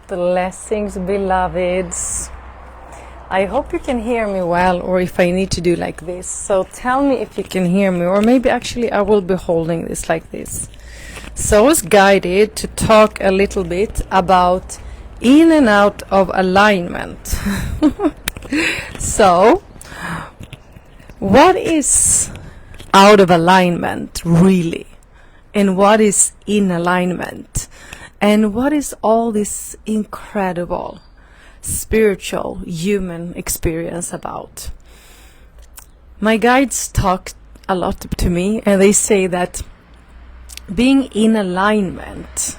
Blessings, beloveds. I hope you can hear me well, or if I need to do like this. So tell me if you can hear me, or maybe actually I will be holding this like this. So I was guided to talk a little bit about in and out of alignment. So, what is out of alignment really? And what is in alignment? And what is all this incredible spiritual human experience about? My guides talk a lot to me, and they say that being in alignment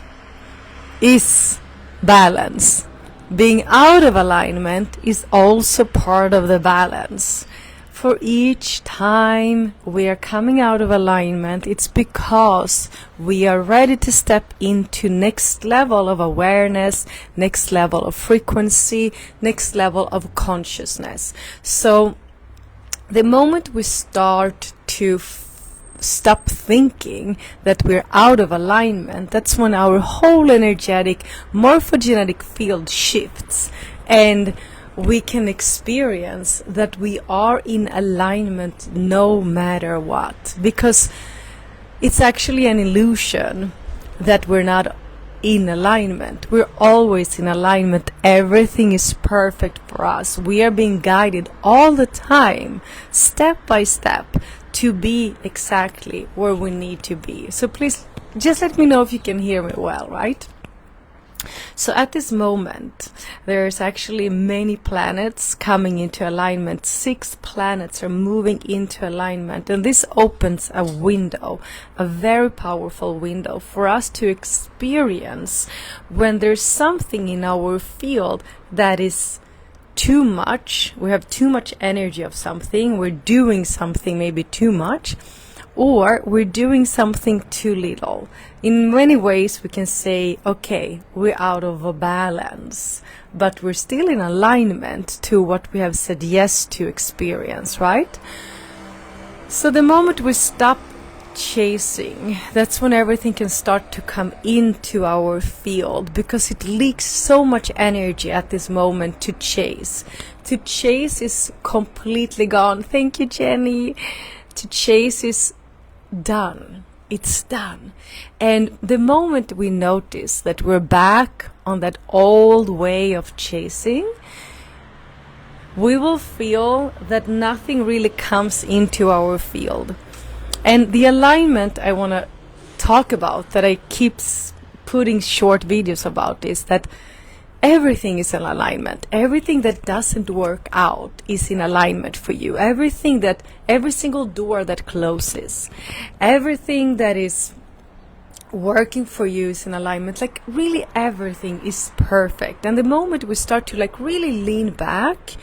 is balance. Being out of alignment is also part of the balance. For each time we are coming out of alignment, it's because we are ready to step into next level of awareness, next level of frequency, next level of consciousness. So the moment we start to stop thinking that we're out of alignment, that's when our whole energetic morphogenetic field shifts, and we can experience that we are in alignment no matter what, because it's actually an illusion that we're not in alignment. We're always in alignment. Everything is perfect for us. We are being guided all the time, step by step, to be exactly where we need to be. So please just let me know if you can hear me well, right? So at this moment, there's actually many planets coming into alignment. 6 planets are moving into alignment, and this opens a window, a very powerful window for us to experience when there's something in our field that is too much. We have too much energy of something, we're doing something maybe too much, or we're doing something too little. In many ways we can say, okay, we're out of a balance, but we're still in alignment to what we have said yes to experience, right? So the moment we stop chasing, that's when everything can start to come into our field, because it leaks so much energy at this moment to chase. To chase is completely gone. Thank you, Jenny. To chase is done. It's done. And the moment we notice that we're back on that old way of chasing, we will feel that nothing really comes into our field. And the alignment I want to talk about, that I keep putting short videos about, is that everything is in alignment. Everything that doesn't work out is in alignment for you. Every single door that closes, everything that is working for you is in alignment. Like really everything is perfect. And the moment we start to like really lean back,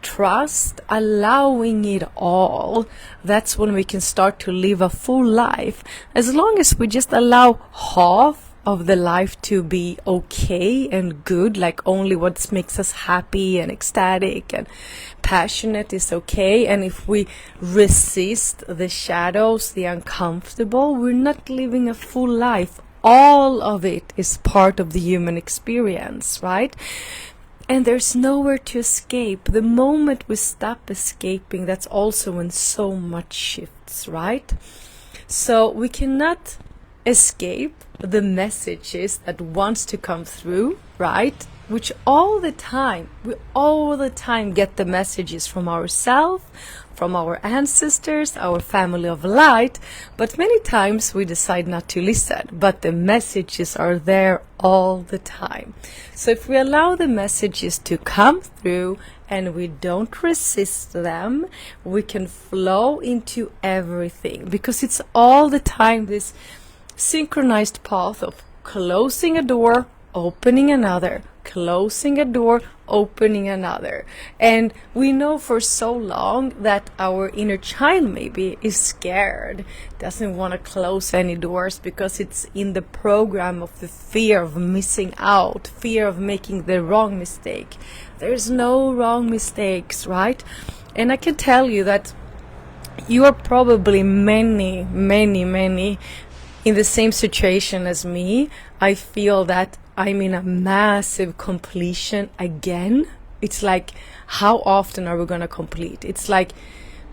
trust, allowing it all, that's when we can start to live a full life. As long as we just allow half of the life to be okay and good, like only what makes us happy and ecstatic and passionate is okay, and if we resist the shadows, the uncomfortable, we're not living a full life. All of it is part of the human experience, right? And there's nowhere to escape. The moment we stop escaping, that's also when so much shifts, right? So we cannot escape the messages that wants to come through, right? Which we all the time get the messages from ourselves, from our ancestors, our family of light, but many times we decide not to listen, but the messages are there all the time. So if we allow the messages to come through and we don't resist them, we can flow into everything, because it's all the time this synchronized path of closing a door, opening another, closing a door, opening another. And we know for so long that our inner child maybe is scared, doesn't want to close any doors, because it's in the program of the fear of missing out, fear of making the wrong mistake. There's no wrong mistakes, right? And I can tell you that you are probably many in the same situation as me. I feel that I'm in a massive completion again. It's like, how often are we going to complete? It's like,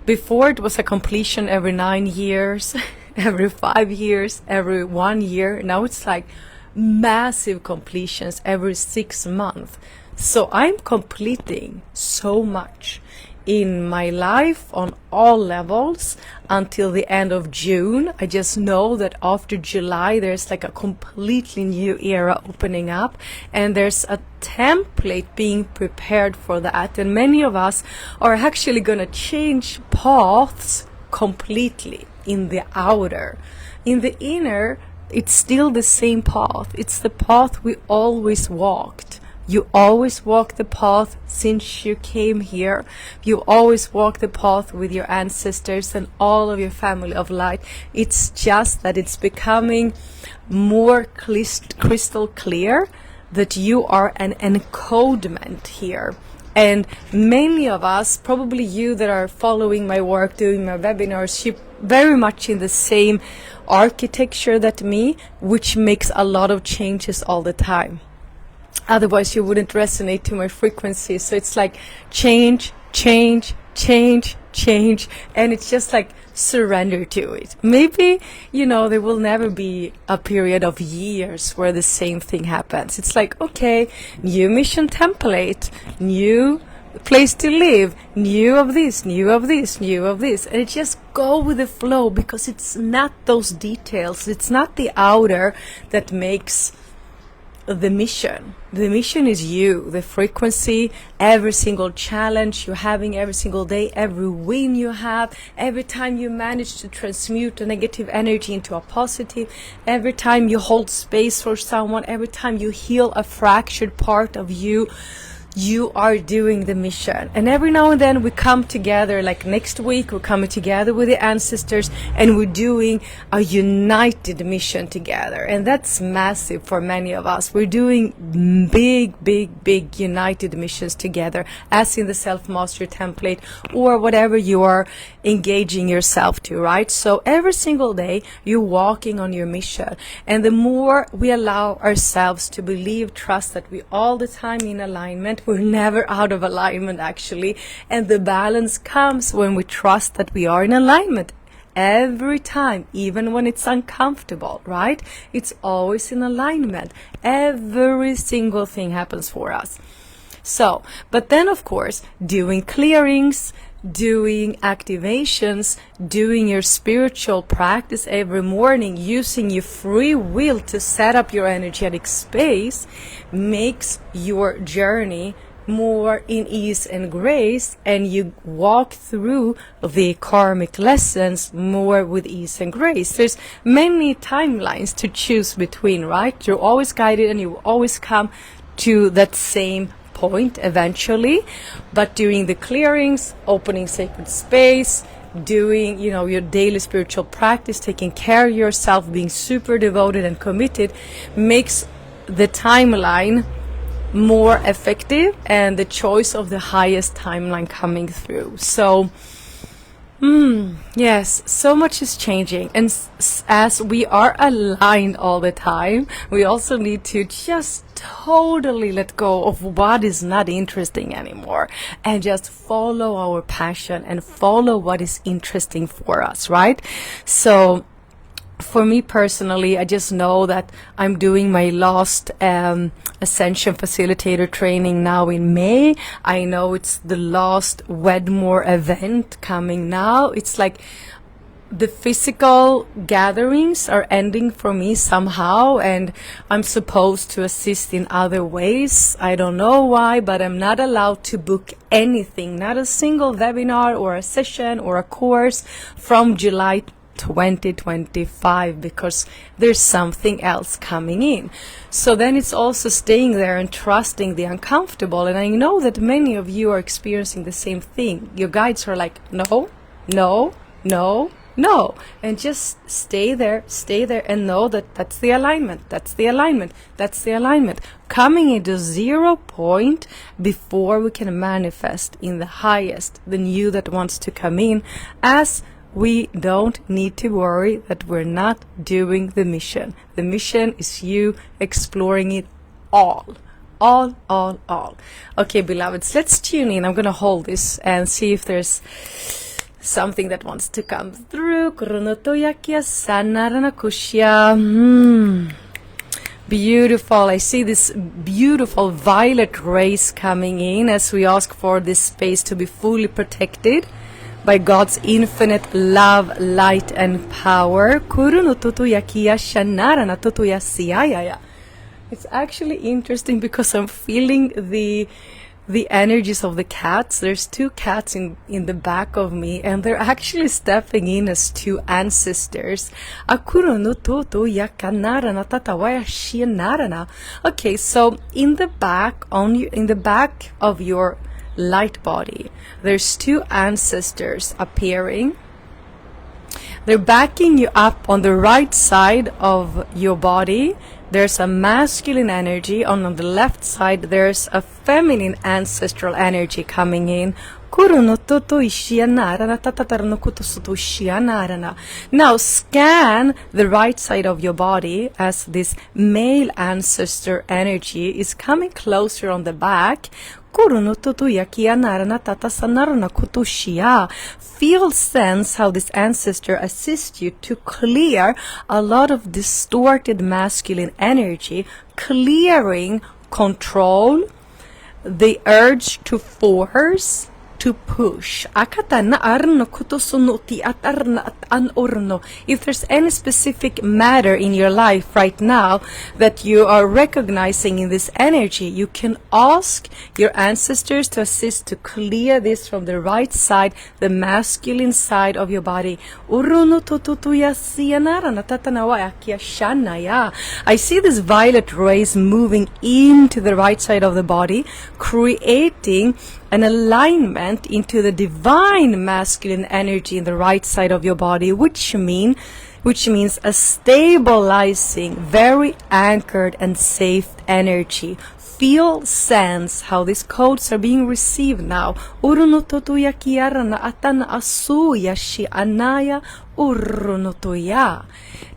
before it was a completion every 9 years, every 5 years, every 1 year. Now it's like massive completions every 6 months. So I'm completing so much in my life on all levels until the end of June. I just know that after July there's like a completely new era opening up, and there's a template being prepared for that, and many of us are actually going to change paths completely in the outer. In the inner, it's still the same path. It's the path we always walked. You always walk the path since you came here. You always walk the path with your ancestors and all of your family of light. It's just that it's becoming more crystal clear that you are an encodement here. And many of us, probably you that are following my work, doing my webinars, you very much in the same architecture that me, which makes a lot of changes all the time. Otherwise you wouldn't resonate to my frequency. So it's like change, change, change, change, and it's just like surrender to it. Maybe, there will never be a period of years where the same thing happens. It's like, okay, new mission template, new place to live, new of this, new of this, new of this, and it just go with the flow, because it's not those details, it's not the outer that makes the mission. The mission is you, the frequency, every single challenge you're having every single day, every win you have, every time you manage to transmute a negative energy into a positive, every time you hold space for someone, every time you heal a fractured part of you, you are doing the mission. And every now and then we come together, like next week we're coming together with the ancestors and we're doing a united mission together, and that's massive for many of us. We're doing big united missions together, as in the self-mastery template or whatever you are engaging yourself to, right? So every single day you're walking on your mission, and the more we allow ourselves to believe, trust that we all the time in alignment. We're never out of alignment, actually. And the balance comes when we trust that we are in alignment every time, even when it's uncomfortable, right? It's always in alignment. Every single thing happens for us. So, but then of course, doing clearings, doing activations, doing your spiritual practice every morning, using your free will to set up your energetic space, makes your journey more in ease and grace, and you walk through the karmic lessons more with ease and grace. There's many timelines to choose between, right? You're always guided and you always come to that same point eventually. But during the clearings, opening sacred space, doing your daily spiritual practice, taking care of yourself, being super devoted and committed, makes the timeline more effective and the choice of the highest timeline coming through. So yes, so much is changing, and as we are aligned all the time, we also need to just totally let go of what is not interesting anymore and just follow our passion and follow what is interesting for us, right? So for me personally, I just know that I'm doing my last Ascension Facilitator training now in May. I know it's the last Wedmore event coming now. It's like the physical gatherings are ending for me somehow, and I'm supposed to assist in other ways. I don't know why, but I'm not allowed to book anything, not a single webinar or a session or a course from July 2025, because there's something else coming in. So then it's also staying there and trusting the uncomfortable. And I know that many of you are experiencing the same thing. Your guides are like, no, no, no, no, and just stay there and know that that's the alignment, that's the alignment, that's the alignment. Coming into 0 point before we can manifest in the highest, the new that wants to come in, as we don't need to worry that we're not doing the mission. The mission is you exploring it all. All. Okay, beloveds, let's tune in. I'm going to hold this and see if there's something that wants to come through. Beautiful. I see this beautiful violet rays coming in as we ask for this space to be fully protected by God's infinite love, light, and power. It's actually interesting because I'm feeling the energies of the cats. There's two cats in the back of me, and they're actually stepping in as two ancestors. Okay, so in the back of your light body, there's two ancestors appearing. They're backing you up on the right side of your body. There's a masculine energy, and on the left side there's a feminine ancestral energy coming in. Now scan the right side of your body as this male ancestor energy is coming closer on the back. Feel, sense how this ancestor assists you to clear a lot of distorted masculine energy, clearing control, the urge to force, to push. If there's any specific matter in your life right now that you are recognizing in this energy, you can ask your ancestors to assist to clear this from the right side, the masculine side of your body. I see these violet rays moving into the right side of the body, creating an alignment into the divine masculine energy in the right side of your body, which means a stabilizing, very anchored and safe energy. Feel, sense how these codes are being received now.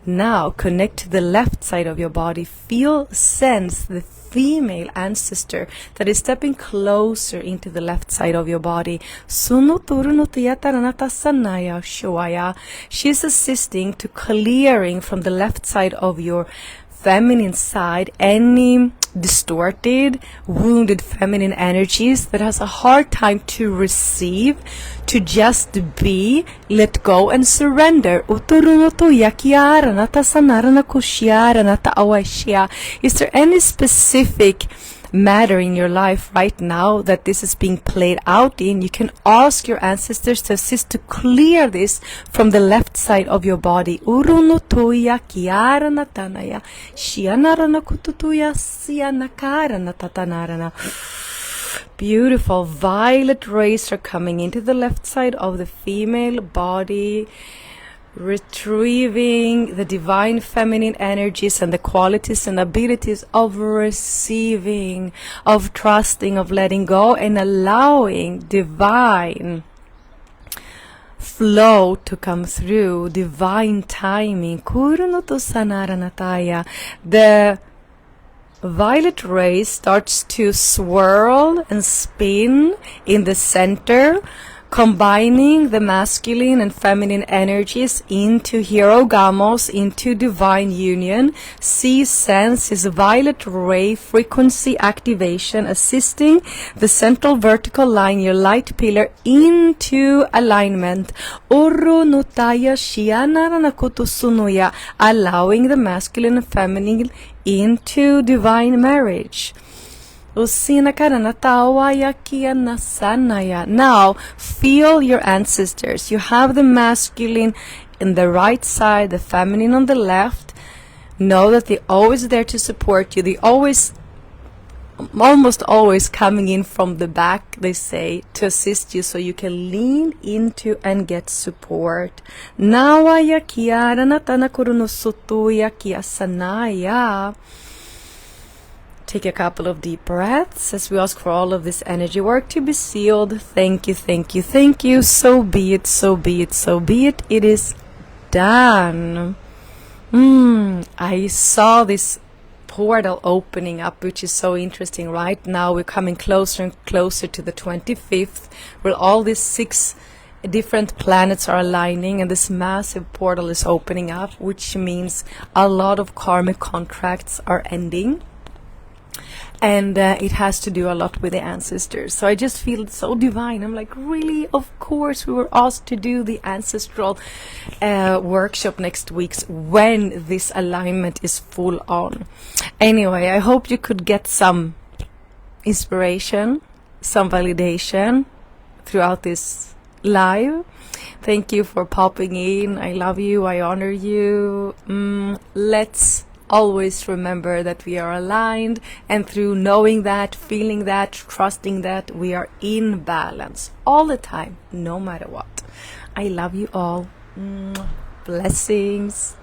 Now connect to the left side of your body. Feel, sense the female ancestor that is stepping closer into the left side of your body. She's assisting to clearing from the left side of your feminine side any distorted, wounded feminine energies that has a hard time to receive, to just be, let go and surrender. Is there any specific matter in your life right now that this is being played out in? You can ask your ancestors to assist to clear this from the left side of your body. Beautiful violet rays are coming into the left side of the female body, retrieving the divine feminine energies and the qualities and abilities of receiving, of trusting, of letting go, and allowing divine flow to come through, divine timing. The violet ray starts to swirl and spin in the center, combining the masculine and feminine energies into hierogamos, into divine union. See, sense is violet ray frequency activation, assisting the central vertical line, your light pillar, into alignment. Allowing the masculine and feminine into divine marriage. Now, feel your ancestors. You have the masculine in the right side, the feminine on the left. Know that they're always there to support you. They almost always coming in from the back, they say, to assist you so you can lean into and get support. Take a couple of deep breaths as we ask for all of this energy work to be sealed. Thank you, thank you, thank you. So be it, so be it, so be it. It is done. I saw this portal opening up, which is so interesting. Right now we're coming closer and closer to the 25th, where all these 6 different planets are aligning and this massive portal is opening up, which means a lot of karmic contracts are ending. And it has to do a lot with the ancestors. So I just feel so divine. I'm like, really? Of course we were asked to do the Ancestral workshop next week when this alignment is full on. Anyway, I hope you could get some inspiration, some validation throughout this live. Thank you for popping in. I love you. I honor you. Let's always remember that we are aligned, and through knowing that, feeling that, trusting that, we are in balance all the time, no matter what. I love you all. Blessings.